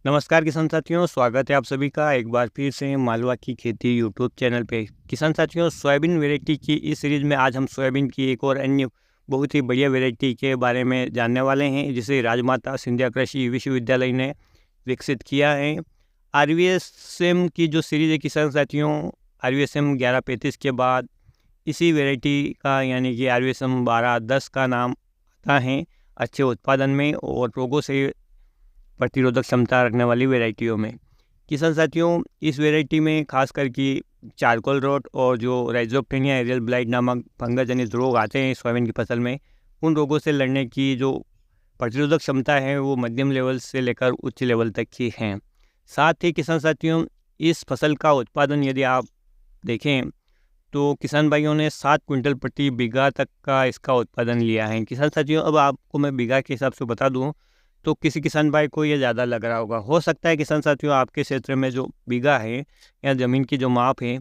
नमस्कार किसान साथियों, स्वागत है आप सभी का एक बार फिर से मालवा की खेती यूट्यूब चैनल पे। किसान साथियों, सोयाबीन वैरायटी की इस सीरीज़ में आज हम सोयाबीन की एक और अन्य बहुत ही बढ़िया वैरायटी के बारे में जानने वाले हैं, जिसे राजमाता सिंधिया कृषि विश्वविद्यालय ने विकसित किया है। आरवीएसएम की जो सीरीज़ है किसान साथियों, आरवीएसएम 1135 के बाद इसी वैरायटी का यानी कि आरवीएसएम 1210 का नाम आता है अच्छे उत्पादन में और रोगों से प्रतिरोधक क्षमता रखने वाली वैरायटियों में। किसान साथियों, इस वैरायटी में खास करके चारकोल रोट और जो राइजोक्टेनिया एरियल ब्लाइट नामक फंगस जनित रोग आते हैं सोयाबीन की फसल में, उन रोगों से लड़ने की जो प्रतिरोधक क्षमता है वो मध्यम लेवल से लेकर उच्च लेवल तक की है। साथ ही किसान साथियों, इस फसल का उत्पादन यदि आप देखें तो किसान भाइयों ने 7 क्विंटल प्रति बीघा तक का इसका उत्पादन लिया है। किसान साथियों, अब आपको मैं बीघा के हिसाब से बता दूं तो किसी किसान भाई को ये ज़्यादा लग रहा होगा। हो सकता है किसान साथियों आपके क्षेत्र में जो बीघा है या ज़मीन की जो माप है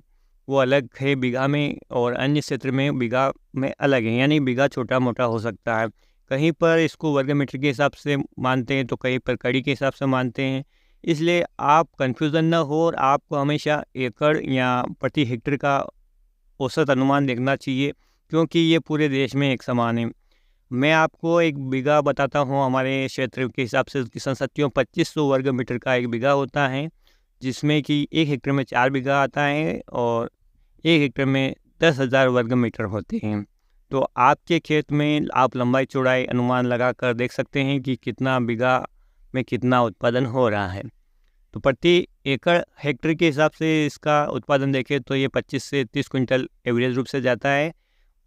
वो अलग है बीघा में, और अन्य क्षेत्र में बीघा में अलग है, यानी बीघा छोटा मोटा हो सकता है। कहीं पर इसको वर्ग मीटर के हिसाब से मानते हैं तो कहीं पर कड़ी के हिसाब से मानते हैं। इसलिए आप कन्फ्यूज़न न हो और आपको हमेशा एकड़ या प्रति हेक्टेयर का औसत अनुमान देखना चाहिए, क्योंकि ये पूरे देश में एक समान है। मैं आपको एक बीघा बताता हूँ हमारे क्षेत्र के हिसाब से किसान साथियों, 2500 वर्ग मीटर का एक बीघा होता है, जिसमें कि 1 हेक्टेयर में 4 बीघा आता है और 1 हेक्टेयर में 10,000 वर्ग मीटर होते हैं। तो आपके खेत में आप लंबाई चौड़ाई अनुमान लगा कर देख सकते हैं कि कितना बीघा में कितना उत्पादन हो रहा है। तो प्रति एकड़ हेक्टेयर के हिसाब से इसका उत्पादन देखें तो ये 25 से 30 क्विंटल एवरेज रूप से जाता है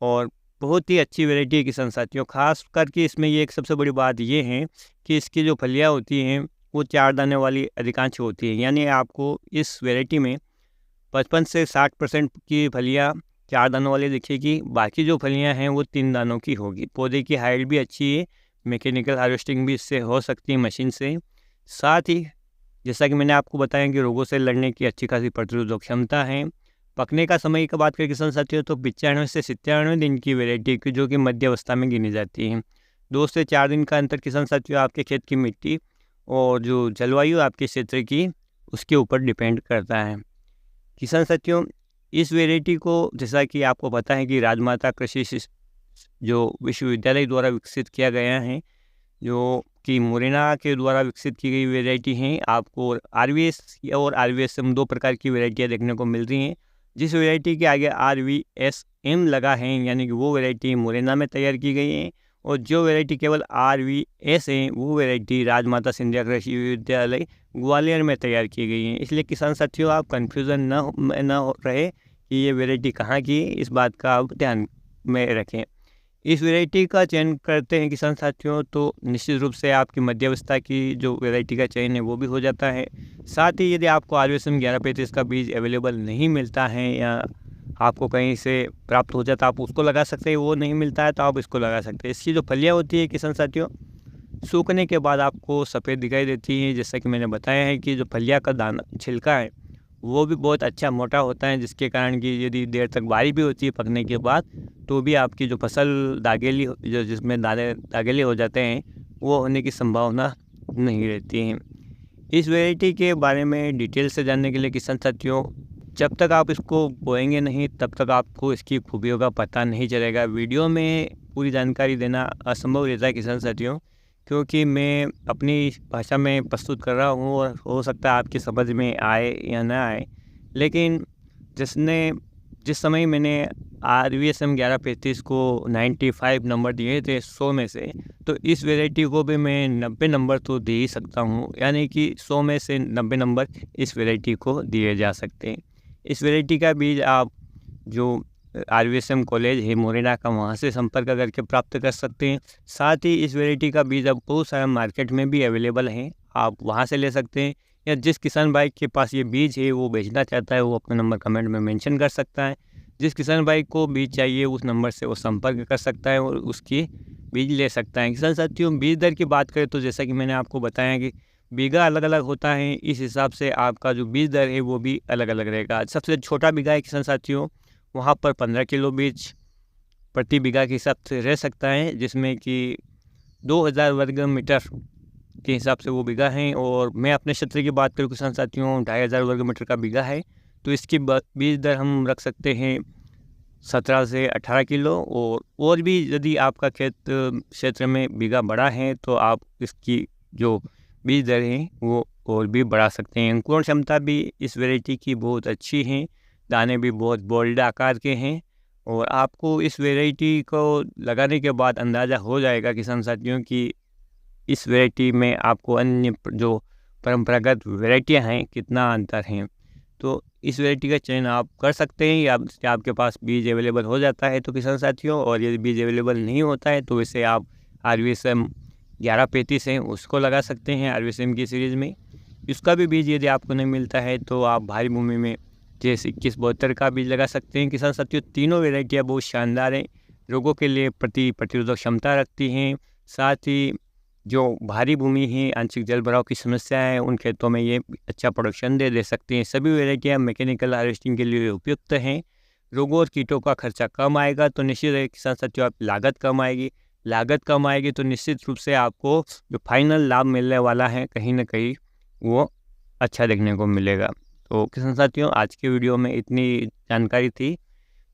और बहुत ही अच्छी वैरायटी है किसान साथियों। खास करके इसमें ये एक सबसे बड़ी बात ये है कि इसकी जो फलियाँ होती हैं वो 4 दाने वाली अधिकांश होती है, यानी आपको इस वैरायटी में 55 से 60% की फलियाँ 4 दानों वाली दिखेगी, बाकी जो फलियाँ हैं वो 3 दानों की होगी। पौधे की हाइट भी अच्छी है, मैकेनिकल हार्वेस्टिंग भी इससे हो सकती है मशीन से। साथ ही जैसा कि मैंने आपको बताया कि रोगों से लड़ने की अच्छी खासी प्रतिरोधक क्षमता है। पकने का समय की बात करें किसान साथियों तो 95 से 97 दिन की वैरायटी की जो कि मध्य अवस्था में गिनी जाती है। 2 से 4 दिन का अंतर किसान साथियों आपके खेत की मिट्टी और जो जलवायु आपके क्षेत्र की उसके ऊपर डिपेंड करता है। किसान साथियों, इस वैरायटी को जैसा कि आपको पता है कि राजमाता कृषि जो विश्वविद्यालय द्वारा विकसित किया गया है, जो कि मोरेना के द्वारा विकसित की गई वैरायटी हैं। आपको आरवीएस और आरवीएसएम 2 प्रकार की वैरायटियाँ देखने को मिल रही हैं। जिस वैरायटी के आगे आरवीएसएम लगा है यानी कि वो वैरायटी मोरेना में तैयार की गई है, और जो वैरायटी केवल आरवीएस है वो वैरायटी राजमाता सिंधिया कृषि विश्वविद्यालय ग्वालियर में तैयार की गई है। इसलिए किसान साथियों आप कन्फ्यूज़न न रहे कि ये वैरायटी कहाँ की है, इस बात का आप ध्यान में रखें। इस वैरायटी का चयन करते हैं किसान साथियों तो निश्चित रूप से आपकी मध्यावस्था की जो वैरायटी का चयन है वो भी हो जाता है। साथ ही यदि आपको आरवीएसएम 1135 का बीज अवेलेबल नहीं मिलता है या आपको कहीं से प्राप्त हो जाता है आप उसको लगा सकते हैं, वो नहीं मिलता है तो आप इसको लगा सकते हैं। इसकी जो फलियाँ होती है किसान साथियों, सूखने के बाद आपको सफ़ेद दिखाई देती हैं। जैसा कि मैंने बताया है कि जो फलियाँ का दाना छिलका है वो भी बहुत अच्छा मोटा होता है, जिसके कारण कि यदि देर तक बारी भी होती है पकने के बाद तो भी आपकी जो फसल दागेली जो जिसमें दाने दागेले हो जाते हैं वो होने की संभावना नहीं रहती है। इस वैरायटी के बारे में डिटेल से जानने के लिए किसान साथियों, जब तक आप इसको बोएंगे नहीं तब तक आपको इसकी खूबियों का पता नहीं चलेगा। वीडियो में पूरी जानकारी देना असंभव रहता है किसान साथियों, क्योंकि मैं अपनी भाषा में प्रस्तुत कर रहा हूँ और हो सकता है आपकी समझ में आए या ना आए। लेकिन जिस समय मैंने आरवीएसएम 1135 को 95 नंबर दिए थे 100 में से, तो इस वैरायटी को भी मैं 90 नंबर तो दे ही सकता हूँ, यानी कि 100 में से 90 नंबर इस वैरायटी को दिए जा सकते हैं। इस वैरायटी का बीज आप जो आरवीएसएम कॉलेज है मोरेना का वहाँ से संपर्क करके प्राप्त कर सकते हैं। साथ ही इस वैरायटी का बीज अब बहुत सारा मार्केट में भी अवेलेबल है, आप वहाँ से ले सकते हैं, या जिस किसान भाई के पास ये बीज है वो बेचना चाहता है वो अपना नंबर कमेंट में मेंशन कर सकता है। जिस किसान भाई को बीज चाहिए उस नंबर से वो संपर्क कर सकता है और उसकी बीज ले सकता है। किसान साथियों, बीज दर की बात करें तो जैसा कि मैंने आपको बताया कि बीघा अलग अलग होता है, इस हिसाब से आपका जो बीज दर है वो भी अलग अलग रहेगा। सबसे छोटा बीघा है किसान साथियों, वहाँ पर 15 किलो बीज प्रति बीघा के हिसाब से रह सकता है, जिसमें कि 2000 वर्ग मीटर के हिसाब से वो बीघा हैं। और मैं अपने क्षेत्र की बात करूँ किसान साथियों, 2500 वर्ग मीटर का बीघा है। तो इसकी बीज दर हम रख सकते हैं 17 से 18 किलो। और भी यदि आपका खेत क्षेत्र में बीघा बड़ा है तो आप इसकी जो बीज दर है वो और भी बढ़ा सकते हैं। अंकुरण क्षमता भी इस वैरायटी की बहुत अच्छी है, दाने भी बहुत बोल्ड आकार के हैं। और आपको इस वैरायटी को लगाने के बाद अंदाज़ा हो जाएगा किसान साथियों कि इस वैरायटी में आपको अन्य जो परंपरागत वैरायटियां हैं कितना अंतर है। तो इस वैरायटी का चयन आप कर सकते हैं या आपके पास बीज अवेलेबल हो जाता है तो किसान साथियों। और यदि बीज अवेलेबल नहीं होता है तो वैसे आप RVSM 1135 है उसको लगा सकते हैं RVSM की सीरीज़ में। इसका भी बीज यदि आपको नहीं मिलता है तो आप भारी भूमि में जैसे 2172 का बीज लगा सकते हैं किसान साथियों। तीनों वैरायटियाँ बहुत शानदार हैं, रोगों के लिए प्रतिरोधक क्षमता रखती हैं। साथ ही जो भारी भूमि है, आंशिक जल भराव की समस्या है, उन खेतों में ये अच्छा प्रोडक्शन दे सकती हैं। सभी वैरायटियाँ मैकेनिकल हार्वेस्टिंग के लिए उपयुक्त हैं। रोगों और कीटों का खर्चा कम आएगा तो निश्चित है किसान साथियों आप लागत कम आएगी तो निश्चित रूप से आपको जो फाइनल लाभ मिलने वाला है कहीं ना कहीं वो अच्छा देखने को मिलेगा। तो किसान साथियों आज के वीडियो में इतनी जानकारी थी,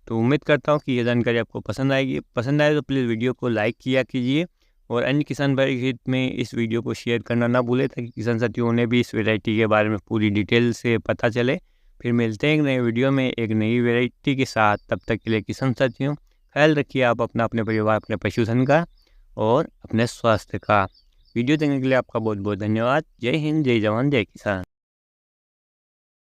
तो उम्मीद करता हूँ कि ये जानकारी आपको पसंद आएगी। पसंद आए तो प्लीज़ वीडियो को लाइक किया कीजिए और अन्य किसान भाई हित में इस वीडियो को शेयर करना ना भूलें ताकि किसान साथियों ने भी इस वैरायटी के बारे में पूरी डिटेल से पता चले। फिर मिलते हैं एक नए वीडियो में एक नई वैरायटी के साथ। तब तक के लिए किसान साथियों ख्याल रखिए आप अपना, अपने परिवार, अपने पशुधन का और अपने स्वास्थ्य का। वीडियो देखने के लिए आपका बहुत बहुत धन्यवाद। जय हिंद, जय जवान, जय किसान।